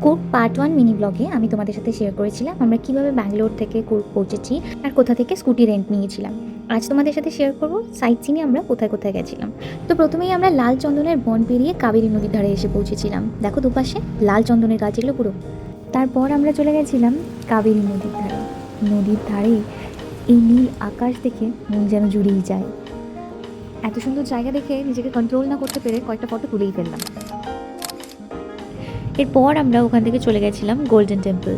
Coorg part 1 mini ব্লগে আমি তোমাদের সাথে শেয়ার করেছিলাম আমরা কিভাবে ব্যাঙ্গালোর থেকে কুর্গ পৌঁছেছি আর কোথা থেকে স্কুটি রেন্ট নিয়েছিলাম। আজ তোমাদের সাথে শেয়ার করব সাইট সিনে আমরা কোথায় কোথায় গেছিলাম। তো প্রথমেই আমরা লাল চন্দনের বন পেরিয়ে কাবেরী নদীর ধারে এসে পৌঁছেছিলাম। দেখো দুপাশে লাল চন্দনের গাছ এগুলো পুরো। তারপর আমরা চলে গেছিলাম কাবেরী নদীর ধারে। নদীর ধারে এই নীল আকাশ দেখে মন যেন জুড়িয়ে যায়। এত সুন্দর জায়গা দেখে নিজেকে কন্ট্রোল না করতে পেরে কয়েকটা ফটো তুলেই ফেললাম। এরপর আমরা ওখান থেকে চলে গেছিলাম গোল্ডেন টেম্পল।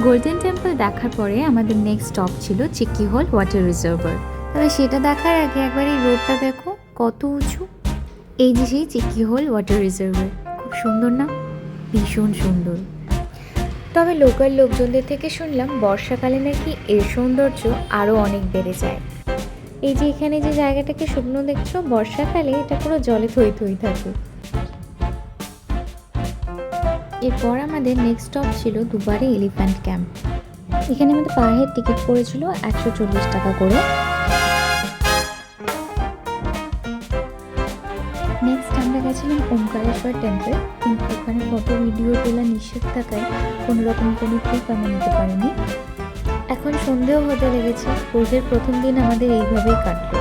গোল্ডেন টেম্পল দেখার পরে আমাদের নেক্সট স্টপ ছিল চিকি হল ওয়াটার রিজার্ভার। তবে সেটা দেখার আগে একবার এই রোডটা দেখো কত উঁচু। এই যে সেই চিকি হল ওয়াটার রিজার্ভার, খুব সুন্দর না? ভীষণ সুন্দর। তবে লোকাল লোকজনদের থেকে শুনলাম বর্ষাকালে নাকি এর সৌন্দর্য আরও অনেক বেড়ে যায়। এই যে এখানে যে জায়গাটাকে শুকনো দেখছো, বর্ষাকালে এটা পুরো জলে থই থই থাকে। এরপর আমাদের নেক্সট স্টপ ছিল দুবারে এলিফ্যান্ট ক্যাম্প। এখানে আমাদের পার হেড টিকিট পড়েছিল 140 টাকা করে। নেক্সট আমরা গেছিলাম ওমকারেশ্বর টেম্পল, কিন্তু ওখানে ফটো ভিডিও তোলা নিষেধ থাকায় কোনোরকম কোনো ক্লিপ আমি নিতে পারিনি। এখন সন্ধেও হতে লেগেছে। কুর্গের প্রথম দিন আমাদের এইভাবেই কাটলো।